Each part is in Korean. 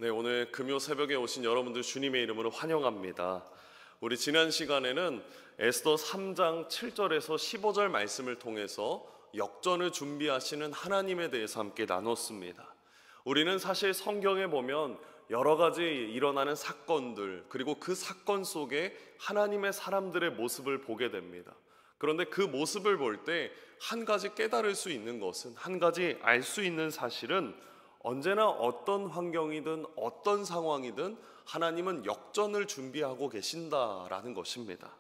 네, 오늘 금요 새벽에 오신 여러분들 주님의 이름으로 환영합니다. 우리 지난 시간에는 에스더 3장 7절에서 15절 말씀을 통해서 역전을 준비하시는 하나님에 대해서 함께 나눴습니다. 우리는 사실 성경에 보면 여러 가지 일어나는 사건들, 그리고 그 사건 속에 하나님의 사람들의 모습을 보게 됩니다. 그런데 그 모습을 볼 때 한 가지 깨달을 수 있는 것은, 한 가지 알 수 있는 사실은 언제나 어떤 환경이든 어떤 상황이든 하나님은 역전을 준비하고 계신다라는 것입니다.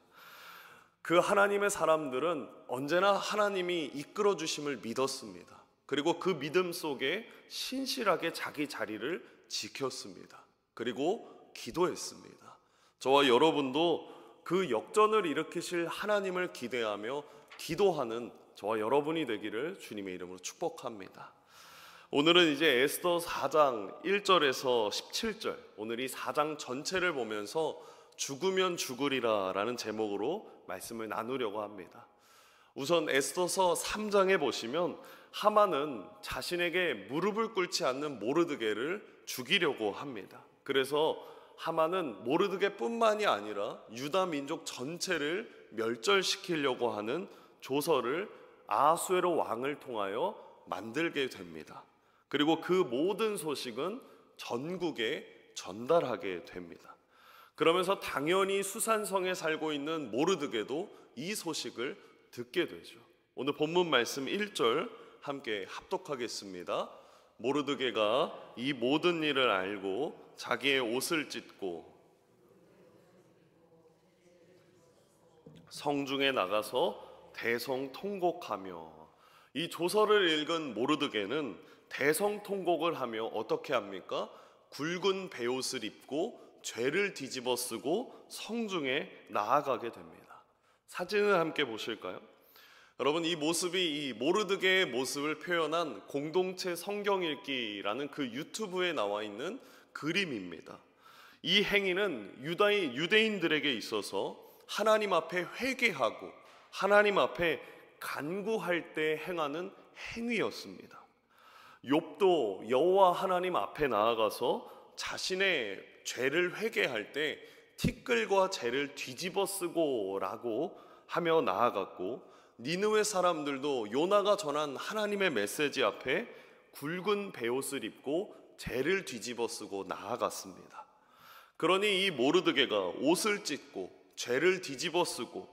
그 하나님의 사람들은 언제나 하나님이 이끌어 주심을 믿었습니다. 그리고 그 믿음 속에 신실하게 자기 자리를 지켰습니다. 그리고 기도했습니다. 저와 여러분도 그 역전을 일으키실 하나님을 기대하며 기도하는 저와 여러분이 되기를 주님의 이름으로 축복합니다. 오늘은 이제 에스더 4장 1절에서 17절, 오늘 이 4장 전체를 보면서 죽으면 죽으리라 라는 제목으로 말씀을 나누려고 합니다. 우선 에스더서 3장에 보시면 하만은 자신에게 무릎을 꿇지 않는 모르드게를 죽이려고 합니다. 그래서 하만은 모르드게뿐만이 아니라 유다 민족 전체를 멸절시키려고 하는 조서를 아하수에로 왕을 통하여 만들게 됩니다. 그리고 그 모든 소식은 전국에 전달하게 됩니다. 그러면서 당연히 수산성에 살고 있는 모르드게도 이 소식을 듣게 되죠. 오늘 본문 말씀 1절 함께 합독하겠습니다. 모르드게가 이 모든 일을 알고 자기의 옷을 찢고 성중에 나가서 대성통곡하며, 이 조서를 읽은 모르드게는 대성통곡을 하며 어떻게 합니까? 굵은 베옷을 입고 죄를 뒤집어 쓰고 성중에 나아가게 됩니다. 사진을 함께 보실까요? 여러분, 이 모습이 이 모르드게의 모습을 표현한 공동체 성경 읽기라는 그 유튜브에 나와 있는 그림입니다. 이 행위는 유대인들에게 있어서 하나님 앞에 회개하고 하나님 앞에 간구할 때 행하는 행위였습니다. 욥도 여호와 하나님 앞에 나아가서 자신의 죄를 회개할 때 티끌과 재를 뒤집어 쓰고 라고 하며 나아갔고, 니느웨 사람들도 요나가 전한 하나님의 메시지 앞에 굵은 베옷을 입고 재를 뒤집어 쓰고 나아갔습니다. 그러니 이 모르드게가 옷을 찢고 죄를 뒤집어 쓰고,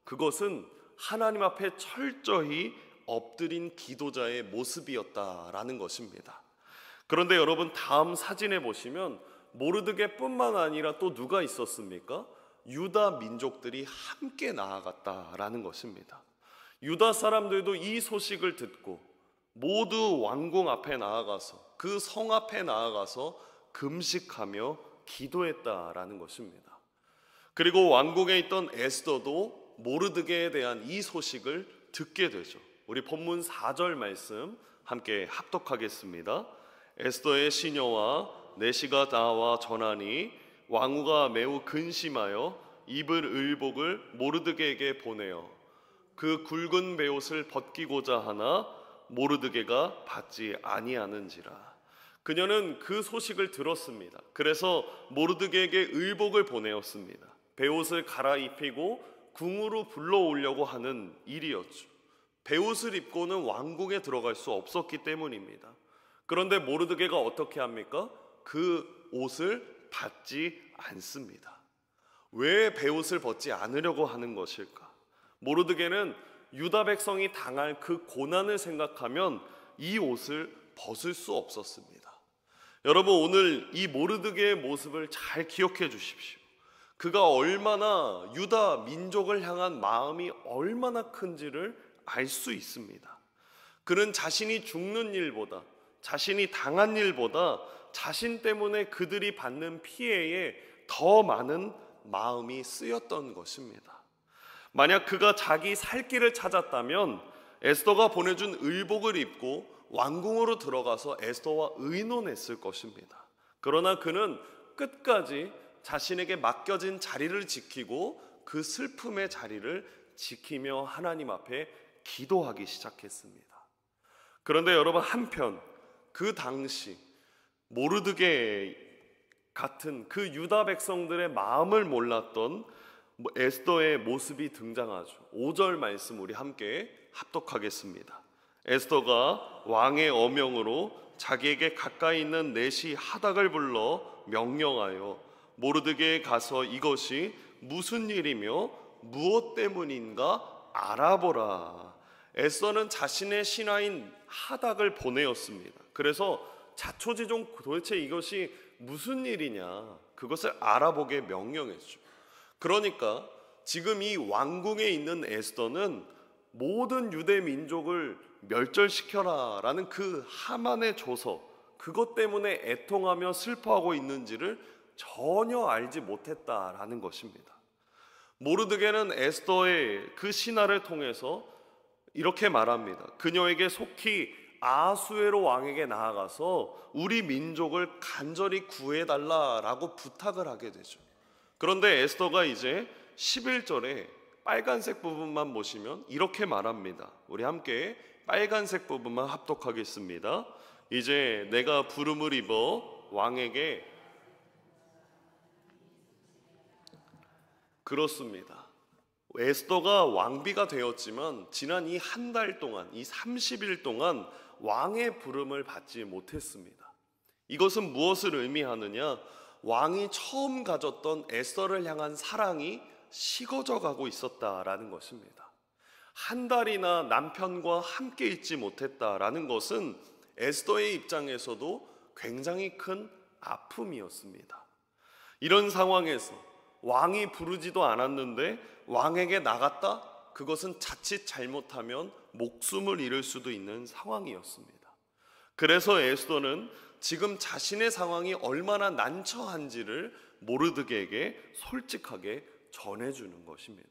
그것은 하나님 앞에 철저히 엎드린 기도자의 모습이었다라는 것입니다. 그런데 여러분, 다음 사진에 보시면 모르드게뿐만 아니라 또 누가 있었습니까? 유다 민족들이 함께 나아갔다라는 것입니다. 유다 사람들도 이 소식을 듣고 모두 왕궁 앞에 나아가서, 그 성 앞에 나아가서 금식하며 기도했다라는 것입니다. 그리고 왕궁에 있던 에스더도 모르드게에 대한 이 소식을 듣게 되죠. 우리 본문 4절 말씀 함께 합독하겠습니다. 에스더의 시녀와 내시가 나와 전하니 왕후가 매우 근심하여 입을 의복을 모르드게에게 보내어 그 굵은 베옷을 벗기고자 하나 모르드게가 받지 아니하는지라. 그녀는 그 소식을 들었습니다. 그래서 모르드게에게 의복을 보내었습니다. 베옷을 갈아입히고 궁으로 불러오려고 하는 일이었죠. 베옷을 입고는 왕궁에 들어갈 수 없었기 때문입니다. 그런데 모르드게가 어떻게 합니까? 그 옷을 받지 않습니다. 왜 베옷을 벗지 않으려고 하는 것일까? 모르드게는 유다 백성이 당할 그 고난을 생각하면 이 옷을 벗을 수 없었습니다. 여러분, 오늘 이 모르드게의 모습을 잘 기억해 주십시오. 그가 얼마나 유다 민족을 향한 마음이 얼마나 큰지를 알 수 있습니다. 그는 자신이 죽는 일보다, 자신이 당한 일보다 자신 때문에 그들이 받는 피해에 더 많은 마음이 쓰였던 것입니다. 만약 그가 자기 살 길을 찾았다면 에스더가 보내준 의복을 입고 왕궁으로 들어가서 에스더와 의논했을 것입니다. 그러나 그는 끝까지 자신에게 맡겨진 자리를 지키고 그 슬픔의 자리를 지키며 하나님 앞에 기도하기 시작했습니다. 그런데 여러분, 한편 그 당시 모르드게 같은 그 유다 백성들의 마음을 몰랐던 에스더의 모습이 등장하죠. 5절 말씀 우리 함께 합독하겠습니다. 에스더가 왕의 어명으로 자기에게 가까이 있는 내시 하닥을 불러 명령하여 모르드게에 가서 이것이 무슨 일이며 무엇 때문인가 알아보라. 에스더는 자신의 신하인 하닥을 보내었습니다. 그래서 자초지종 도대체 이것이 무슨 일이냐, 그것을 알아보게 명령했죠. 그러니까 지금 이 왕궁에 있는 에스더는 모든 유대 민족을 멸절시켜라 라는 그 하만의 조서, 그것 때문에 애통하며 슬퍼하고 있는지를 전혀 알지 못했다라는 것입니다. 모르드게는 에스더의 그 신하를 통해서 이렇게 말합니다. 그녀에게 속히 아수에로 왕에게 나아가서 우리 민족을 간절히 구해달라라고 부탁을 하게 되죠. 그런데 에스더가 이제 11절에 빨간색 부분만 보시면 이렇게 말합니다. 우리 함께 빨간색 부분만 합독하겠습니다. 이제 내가 부름을 입어 왕에게, 그렇습니다. 에스더가 왕비가 되었지만 지난 이 한 달 동안, 이 30일 동안 왕의 부름을 받지 못했습니다. 이것은 무엇을 의미하느냐? 왕이 처음 가졌던 에스더를 향한 사랑이 식어져 가고 있었다라는 것입니다. 한 달이나 남편과 함께 있지 못했다라는 것은 에스더의 입장에서도 굉장히 큰 아픔이었습니다. 이런 상황에서 왕이 부르지도 않았는데 왕에게 나갔다? 그것은 자칫 잘못하면 목숨을 잃을 수도 있는 상황이었습니다. 그래서 에스더는 지금 자신의 상황이 얼마나 난처한지를 모르드게에게 솔직하게 전해주는 것입니다.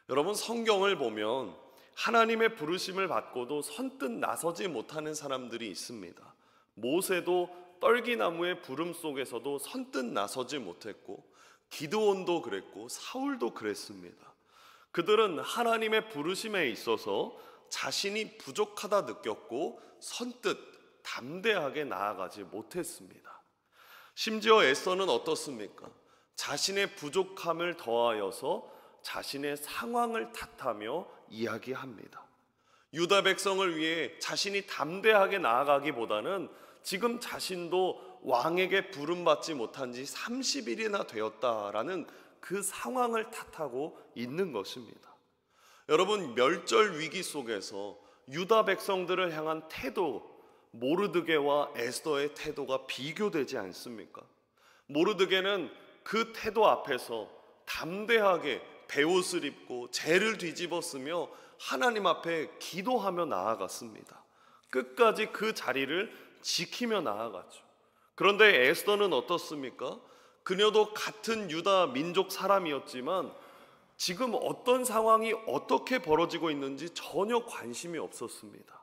여러분, 성경을 보면 하나님의 부르심을 받고도 선뜻 나서지 못하는 사람들이 있습니다. 모세도 떨기나무의 부름 속에서도 선뜻 나서지 못했고, 기드온도 그랬고, 사울도 그랬습니다. 그들은 하나님의 부르심에 있어서 자신이 부족하다 느꼈고 선뜻 담대하게 나아가지 못했습니다. 심지어 에스더는 어떻습니까? 자신의 부족함을 더하여서 자신의 상황을 탓하며 이야기합니다. 유다 백성을 위해 자신이 담대하게 나아가기보다는 지금 자신도 왕에게 부름받지 못한 지 30일이나 되었다라는 그 상황을 탓하고 있는 것입니다. 여러분, 멸절 위기 속에서 유다 백성들을 향한 태도, 모르드게와 에스더의 태도가 비교되지 않습니까? 모르드게는 그 태도 앞에서 담대하게 베옷을 입고 재를 뒤집어 쓰며 하나님 앞에 기도하며 나아갔습니다. 끝까지 그 자리를 지키며 나아갔죠. 그런데 에스더는 어떻습니까? 그녀도 같은 유다 민족 사람이었지만 지금 어떤 상황이 어떻게 벌어지고 있는지 전혀 관심이 없었습니다.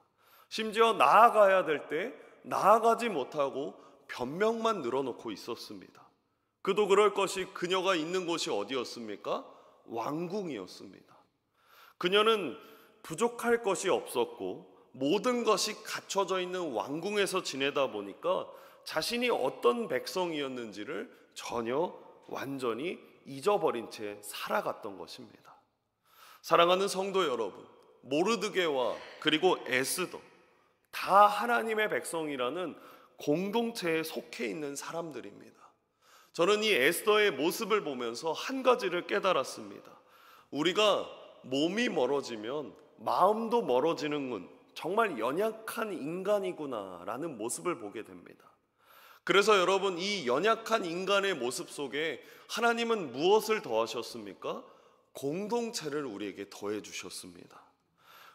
심지어 나아가야 될 때 나아가지 못하고 변명만 늘어놓고 있었습니다. 그도 그럴 것이 그녀가 있는 곳이 어디였습니까? 왕궁이었습니다. 그녀는 부족할 것이 없었고 모든 것이 갖춰져 있는 왕궁에서 지내다 보니까 자신이 어떤 백성이었는지를 전혀 완전히 잊어버린 채 살아갔던 것입니다. 사랑하는 성도 여러분, 모르드게와 그리고 에스더 다 하나님의 백성이라는 공동체에 속해 있는 사람들입니다. 저는 이 에스더의 모습을 보면서 한 가지를 깨달았습니다. 우리가 몸이 멀어지면 마음도 멀어지는 건 정말 연약한 인간이구나라는 모습을 보게 됩니다. 그래서 여러분, 이 연약한 인간의 모습 속에 하나님은 무엇을 더하셨습니까? 공동체를 우리에게 더해 주셨습니다.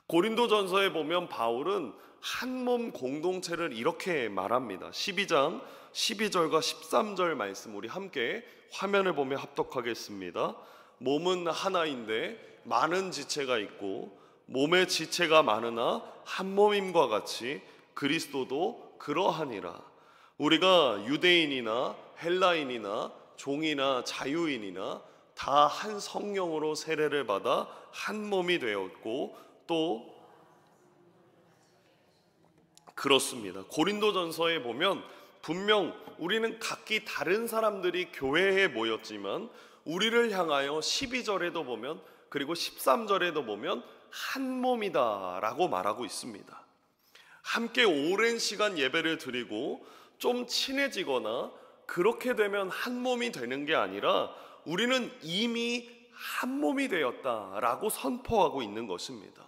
고린도전서에 보면 바울은 한 몸 공동체를 이렇게 말합니다. 12장 12절과 13절 말씀 우리 함께 화면을 보며 합독하겠습니다. 몸은 하나인데 많은 지체가 있고 몸의 지체가 많으나 한 몸임과 같이 그리스도도 그러하니라. 우리가 유대인이나 헬라인이나 종이나 자유인이나 다 한 성령으로 세례를 받아 한 몸이 되었고, 또 그렇습니다. 고린도전서에 보면 분명 우리는 각기 다른 사람들이 교회에 모였지만 우리를 향하여 12절에도 보면, 그리고 13절에도 보면 한 몸이다 라고 말하고 있습니다. 함께 오랜 시간 예배를 드리고 좀 친해지거나 그렇게 되면 한 몸이 되는 게 아니라 우리는 이미 한 몸이 되었다라고 선포하고 있는 것입니다.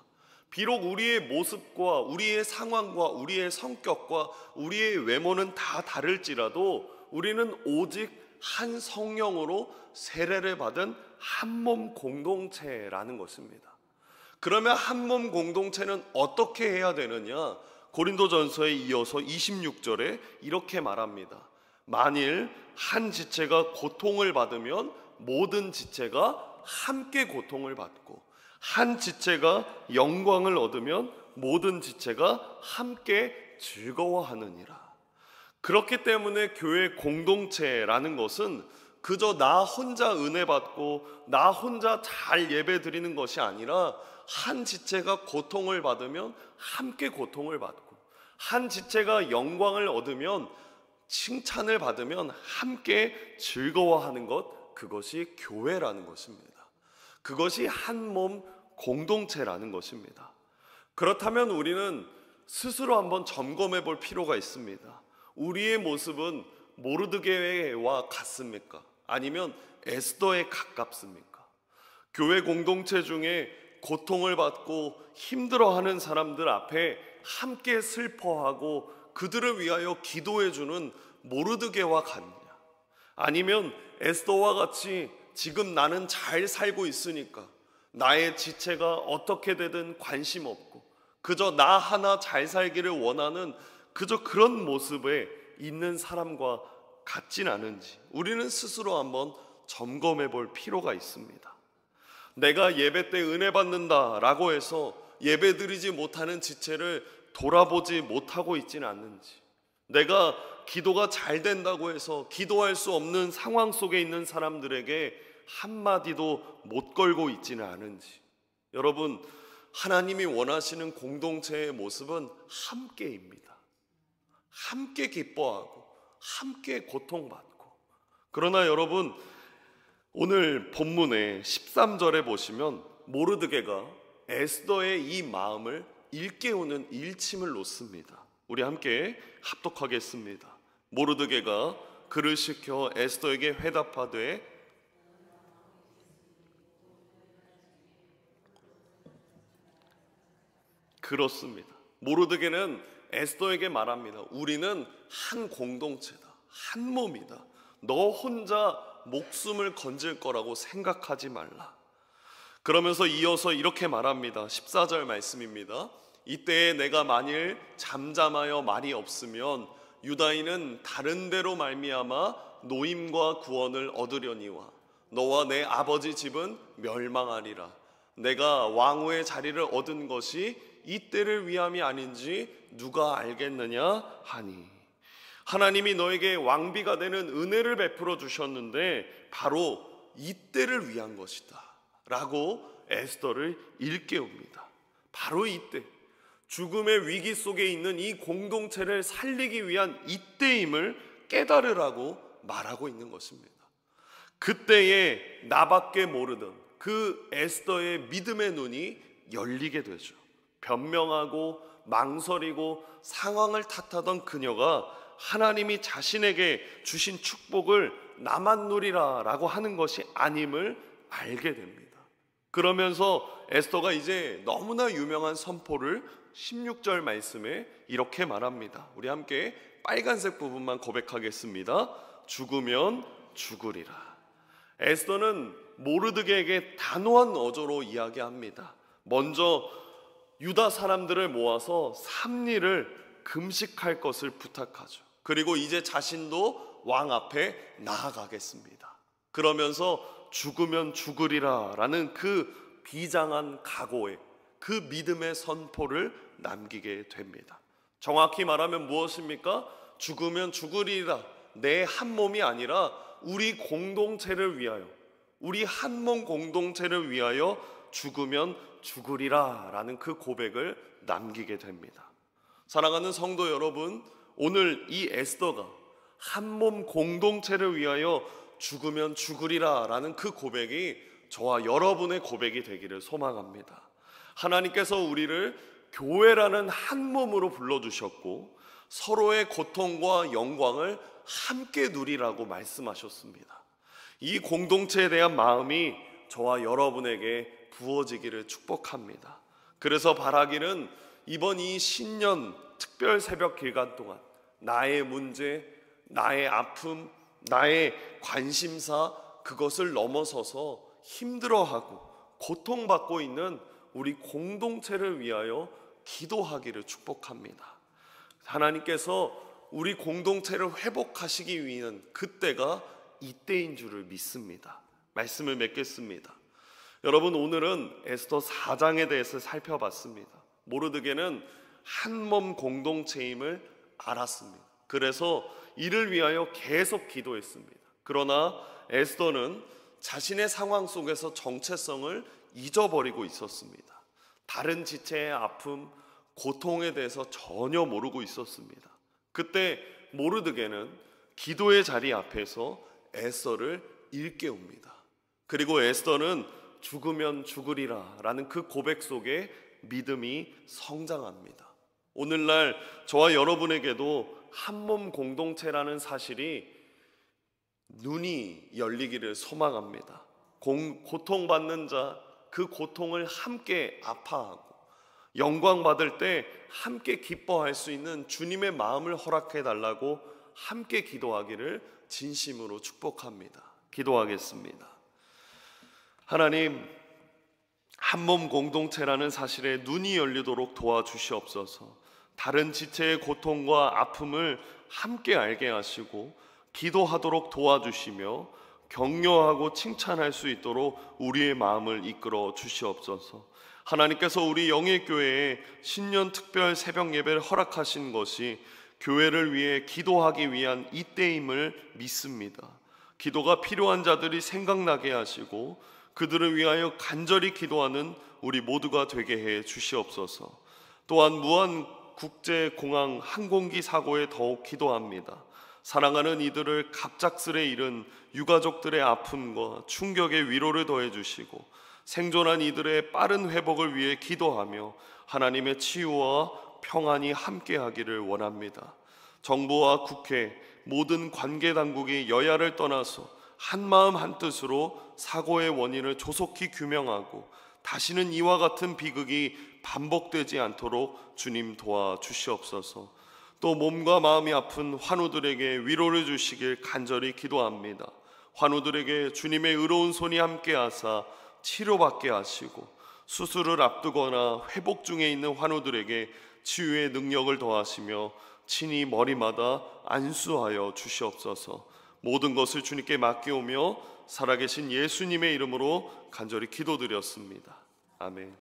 비록 우리의 모습과 우리의 상황과 우리의 성격과 우리의 외모는 다 다를지라도 우리는 오직 한 성령으로 세례를 받은 한 몸 공동체라는 것입니다. 그러면 한 몸 공동체는 어떻게 해야 되느냐? 고린도전서에 이어서 26절에 이렇게 말합니다. 만일 한 지체가 고통을 받으면 모든 지체가 함께 고통을 받고, 한 지체가 영광을 얻으면 모든 지체가 함께 즐거워하느니라. 그렇기 때문에 교회 공동체라는 것은 그저 나 혼자 은혜 받고 나 혼자 잘 예배 드리는 것이 아니라 한 지체가 고통을 받으면 함께 고통을 받고, 한 지체가 영광을 얻으면, 칭찬을 받으면 함께 즐거워하는 것, 그것이 교회라는 것입니다. 그것이 한 몸 공동체라는 것입니다. 그렇다면 우리는 스스로 한번 점검해 볼 필요가 있습니다. 우리의 모습은 모르드게와 같습니까? 아니면 에스더에 가깝습니까? 교회 공동체 중에 고통을 받고 힘들어하는 사람들 앞에 함께 슬퍼하고 그들을 위하여 기도해주는 모르드게와 같냐? 아니면 에스더와 같이 지금 나는 잘 살고 있으니까 나의 지체가 어떻게 되든 관심 없고 그저 나 하나 잘 살기를 원하는 그저 그런 모습에 있는 사람과 같진 않은지 우리는 스스로 한번 점검해 볼 필요가 있습니다. 내가 예배 때 은혜 받는다라고 해서 예배 드리지 못하는 지체를 돌아보지 못하고 있지는 않는지, 내가 기도가 잘 된다고 해서 기도할 수 없는 상황 속에 있는 사람들에게 한마디도 못 걸고 있지는 않은지, 여러분, 하나님이 원하시는 공동체의 모습은 함께입니다. 함께 기뻐하고 함께 고통받고. 그러나 여러분, 오늘 본문의 13절에 보시면 모르드게가 에스더의 이 마음을 일깨우는 일침을 놓습니다. 우리 함께 합독하겠습니다. 모르드게가 그를 시켜 에스더에게 회답하되, 그렇습니다. 모르드게는 에스더에게 말합니다. 우리는 한 공동체다. 한 몸이다. 너 혼자 목숨을 건질 거라고 생각하지 말라. 그러면서 이어서 이렇게 말합니다. 14절 말씀입니다. 이때에 내가 만일 잠잠하여 말이 없으면 유다인은 다른 데로 말미암아 노임과 구원을 얻으려니와 너와 내 아버지 집은 멸망하리라. 내가 왕후의 자리를 얻은 것이 이때를 위함이 아닌지 누가 알겠느냐 하니, 하나님이 너에게 왕비가 되는 은혜를 베풀어 주셨는데 바로 이때를 위한 것이다 라고 에스더를 일깨웁니다. 바로 이때, 죽음의 위기 속에 있는 이 공동체를 살리기 위한 이때임을 깨달으라고 말하고 있는 것입니다. 그때에 나밖에 모르던 그 에스더의 믿음의 눈이 열리게 되죠. 변명하고 망설이고 상황을 탓하던 그녀가 하나님이 자신에게 주신 축복을 나만 누리라 라고 하는 것이 아님을 알게 됩니다. 그러면서 에스더가 이제 너무나 유명한 선포를 16절 말씀에 이렇게 말합니다. 우리 함께 빨간색 부분만 고백하겠습니다. 죽으면 죽으리라. 에스더는 모르드게에게 단호한 어조로 이야기합니다. 먼저 유다 사람들을 모아서 3일을 금식할 것을 부탁하죠. 그리고 이제 자신도 왕 앞에 나아가겠습니다. 그러면서 죽으면 죽으리라 라는 그 비장한 각오의, 그 믿음의 선포를 남기게 됩니다. 정확히 말하면 무엇입니까? 죽으면 죽으리라. 내 한 몸이 아니라 우리 공동체를 위하여, 우리 한 몸 공동체를 위하여 죽으면 죽으리라 라는 그 고백을 남기게 됩니다. 사랑하는 성도 여러분, 오늘 이 에스더가 한 몸 공동체를 위하여 죽으면 죽으리라 라는 그 고백이 저와 여러분의 고백이 되기를 소망합니다. 하나님께서 우리를 교회라는 한 몸으로 불러주셨고 서로의 고통과 영광을 함께 누리라고 말씀하셨습니다. 이 공동체에 대한 마음이 저와 여러분에게 부어지기를 축복합니다. 그래서 바라기는 이번 이 신년 특별 새벽 기간 동안 나의 문제, 나의 아픔, 나의 관심사, 그것을 넘어서서 힘들어하고 고통받고 있는 우리 공동체를 위하여 기도하기를 축복합니다. 하나님께서 우리 공동체를 회복하시기 위한 그때가 이때인 줄을 믿습니다. 말씀을 맺겠습니다. 여러분, 오늘은 에스더 4장에 대해서 살펴봤습니다. 모르드게는 한 몸 공동체임을 알았습니다. 그래서 이를 위하여 계속 기도했습니다. 그러나 에스더는 자신의 상황 속에서 정체성을 잊어버리고 있었습니다. 다른 지체의 아픔, 고통에 대해서 전혀 모르고 있었습니다. 그때 모르드게는 기도의 자리 앞에서 에스더를 일깨웁니다. 그리고 에스더는 죽으면 죽으리라 라는 그 고백 속에 믿음이 성장합니다. 오늘날 저와 여러분에게도 한 몸 공동체라는 사실이 눈이 열리기를 소망합니다. 고통받는 자, 그 고통을 함께 아파하고 영광 받을 때 함께 기뻐할 수 있는 주님의 마음을 허락해 달라고 함께 기도하기를 진심으로 축복합니다. 기도하겠습니다. 하나님, 한 몸 공동체라는 사실에 눈이 열리도록 도와주시옵소서. 다른 지체의 고통과 아픔을 함께 알게 하시고 기도하도록 도와주시며 격려하고 칭찬할 수 있도록 우리의 마음을 이끌어 주시옵소서. 하나님께서 우리 영예교회에 신년 특별 새벽 예배를 허락하신 것이 교회를 위해 기도하기 위한 이때임을 믿습니다. 기도가 필요한 자들이 생각나게 하시고 그들을 위하여 간절히 기도하는 우리 모두가 되게 해 주시옵소서. 또한 무한 국제공항 항공기 사고에 더욱 기도합니다. 사랑하는 이들을 갑작스레 잃은 유가족들의 아픔과 충격에 위로를 더해 주시고 생존한 이들의 빠른 회복을 위해 기도하며 하나님의 치유와 평안이 함께하기를 원합니다. 정부와 국회, 모든 관계 당국이 여야를 떠나서 한마음 한뜻으로 사고의 원인을 조속히 규명하고 다시는 이와 같은 비극이 반복되지 않도록 주님 도와주시옵소서. 또 몸과 마음이 아픈 환우들에게 위로를 주시길 간절히 기도합니다. 환우들에게 주님의 의로운 손이 함께하사 치료받게 하시고 수술을 앞두거나 회복 중에 있는 환우들에게 치유의 능력을 더하시며 친히 머리마다 안수하여 주시옵소서. 모든 것을 주님께 맡기오며 살아계신 예수님의 이름으로 간절히 기도드렸습니다. 아멘.